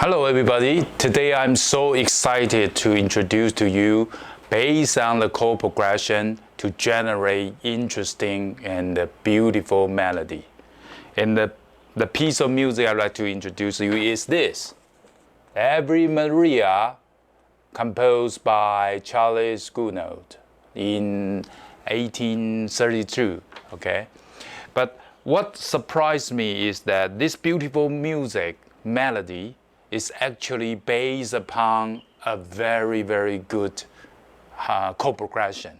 Hello everybody, today I'm so excited to introduce to you based on the chord progression to generate interesting and beautiful melody. And the piece of music I'd like to introduce to you is this. Ave Maria, composed by Charles Gounod in 1832, okay? But what surprised me is that this beautiful music, melody, is actually based upon a very, very good chord progression,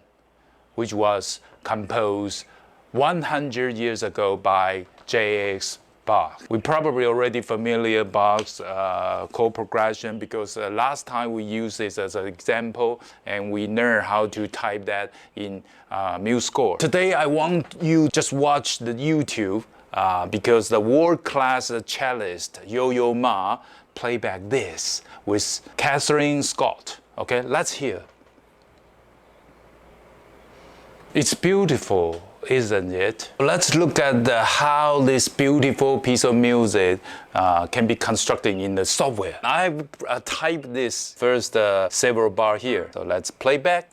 which was composed 100 years ago by Bach. We're probably already familiar Bach's chord progression because last time we used this as an example and we learned how to type that in MuseScore. Today I want you just watch the YouTube because the world-class cellist Yo-Yo Ma play back this with Catherine Scott. Okay, let's hear. It's beautiful, isn't it? Let's look at how this beautiful piece of music can be constructed in the software. I've typed this first several bar here. So let's play back.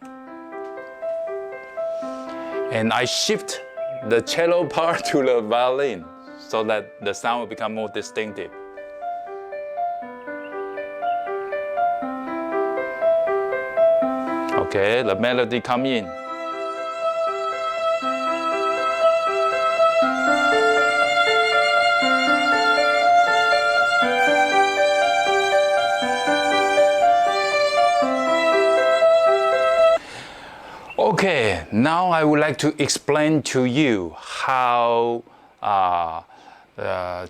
And I shift the cello part to the violin so that the sound will become more distinctive. Okay, the melody come in. Okay, now I would like to explain to you how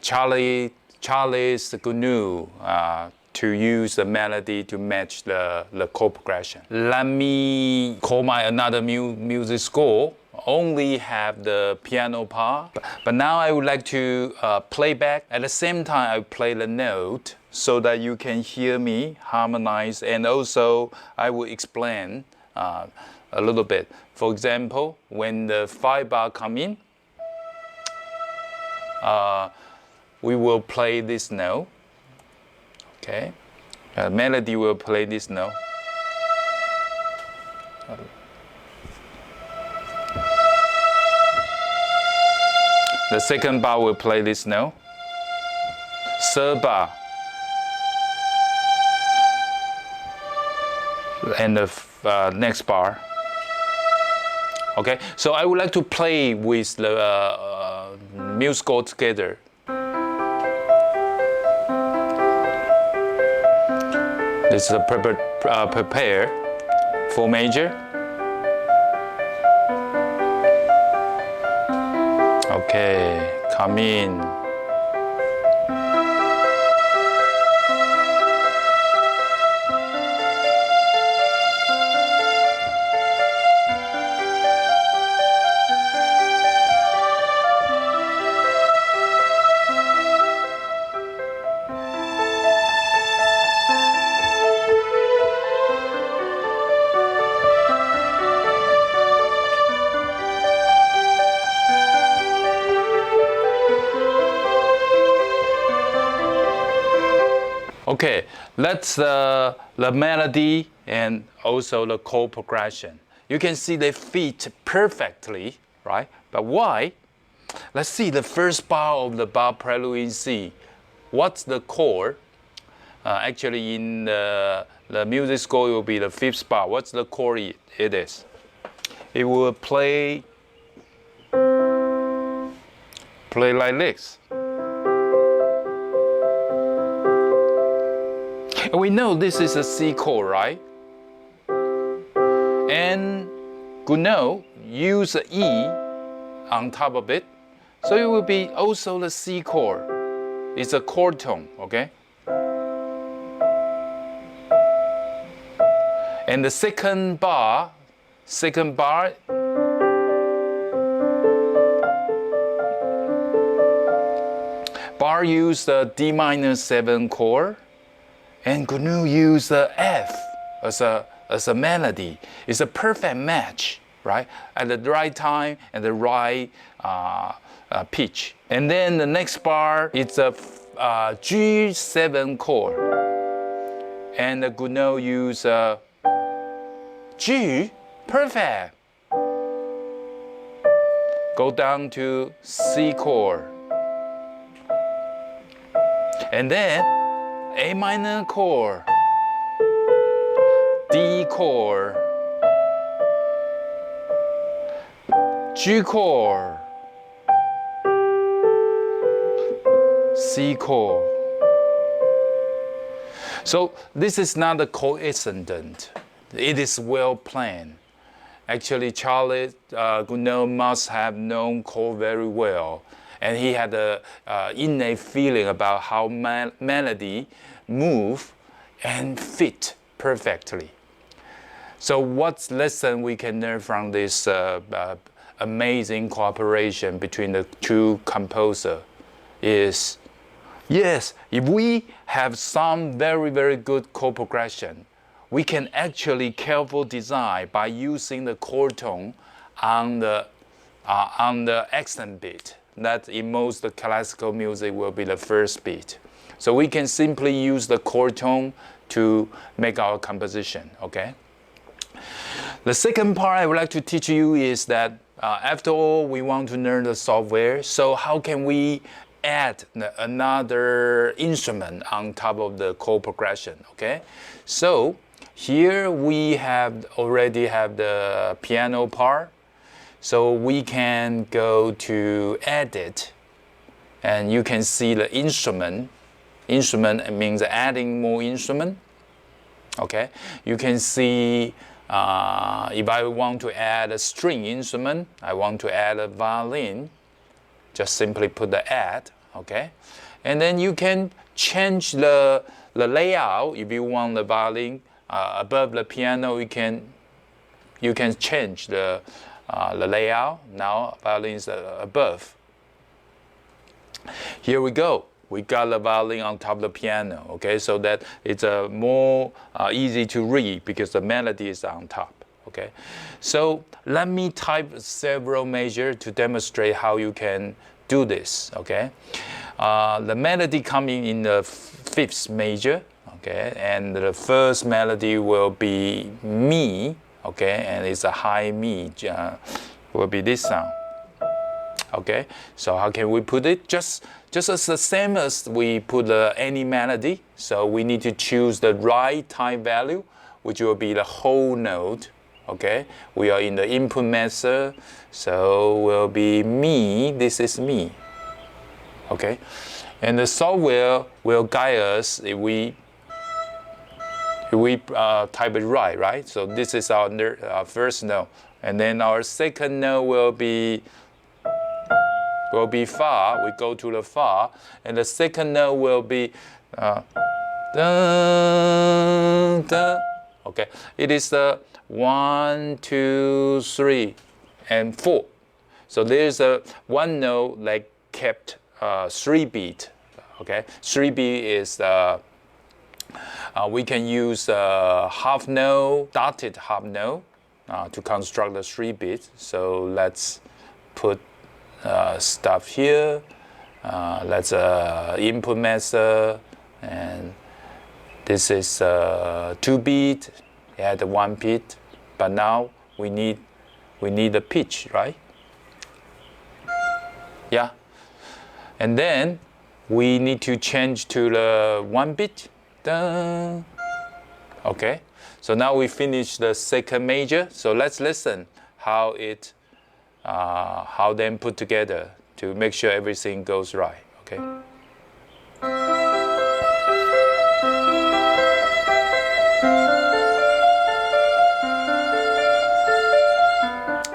Charles Gounod to use the melody to match the chord progression. Let me call my another music score. Only have the piano part, but now I would like to play back. At the same time, I play the note so that you can hear me harmonize, and also I will explain a little bit. For example, when the 5 bar come in, we will play this note. Okay, melody will play this note. The second bar will play this note. Third bar. And the next bar. Okay, so I would like to play with the MuseScore together. This is a prepare for major. Okay, come in. Okay, that's the melody and also the chord progression. You can see they fit perfectly, right? But why? Let's see the first bar of the Bach Prelude in C. What's the chord? Actually, in the music score, it will be the 5th bar. What's the chord it is? It will play like this. And we know this is a C chord, right? And Gounod used the E on top of it, so it will be also the C chord. It's a chord tone, okay? And the second bar used the D-7 chord. And Gounod used the F as a melody. It's a perfect match, right? At the right time and the right pitch. And then the next bar, it's a G7 chord, and Gounod use G, perfect. Go down to C chord, and then A minor chord, D chord, G chord, C chord. So this is not a coincidence. It is well planned. Actually, Charles Gounod must have known chord very well, and he had a innate feeling about how melody move and fit perfectly. So what lesson we can learn from this amazing cooperation between the two composers is, yes, if we have some very good chord progression, we can actually careful design by using the chord tone on the accent beat. That in most classical music will be the first beat. So we can simply use the chord tone to make our composition, okay? The second part I would like to teach you is that after all, we want to learn the software. So how can we add another instrument on top of the chord progression, okay? So here we already have the piano part. So we can go to Edit, and you can see the instrument. Instrument means adding more instrument, okay? You can see if I want to add a string instrument, I want to add a violin, just simply put the add, okay? And then you can change the layout. If you want the violin above the piano, you can change the layout. Now violin is above. Here we go. We got the violin on top of the piano, okay? So that it's more easy to read because the melody is on top, okay? So let me type several measures to demonstrate how you can do this, okay? The melody coming in the fifth major, okay? And the first melody will be Mi, okay? And it's a high Mi, will be this sound. Okay, so how can we put it? Just as the same as we put any melody. So we need to choose the right time value, which will be the whole note. Okay, we are in the input master, so will be Mi. This is Mi. Okay, and the software will guide us if we type it right. So this is our first note, and then our second note will be Fa. We go to the Fa, and the second note will be da, da. Okay, it is the 1, 2, 3, and 4. So there's one note like kept 3 beat. Okay, 3 beat is we can use half note, dotted half note to construct the 3 beats. So let's put stuff here. Let's input master, and this is 2 beat. Add 1 beat, but now we need a pitch, right? Yeah, and then we need to change to the 1 beat. Dun. Okay, so now we finish the second major. So let's listen how them put together to make sure everything goes right, okay?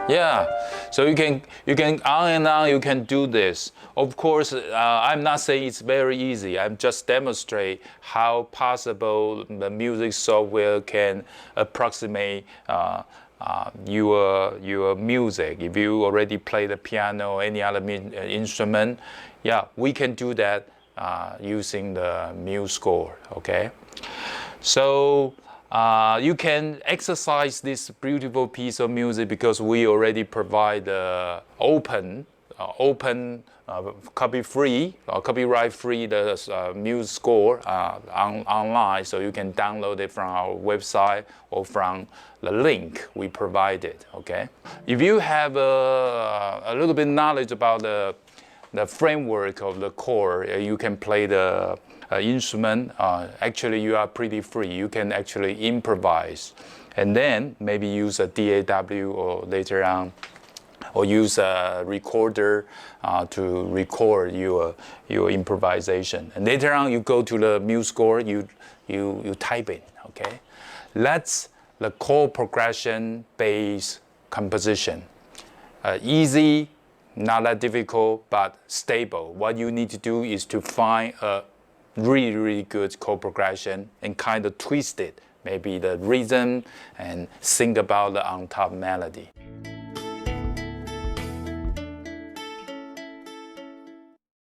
Yeah, so you can on and on, you can do this. Of course, I'm not saying it's very easy. I'm just demonstrate how possible the music software can approximate your music. If you already play the piano or any other instrument, yeah, we can do that using the MuseScore, okay? So you can exercise this beautiful piece of music because we already provide the open open, copyright free the music score online, so you can download it from our website or from the link we provided. Okay, if you have a little bit knowledge about the framework of the chord, you can play the instrument. Actually, you are pretty free. You can actually improvise, and then maybe use a DAW or later on, or use a recorder to record your improvisation. And later on, you go to the music score, you type it. Okay, that's the chord progression based composition. Easy, not that difficult, but stable. What you need to do is to find a really good chord progression and kind of twist it, maybe the rhythm, and think about the on top melody.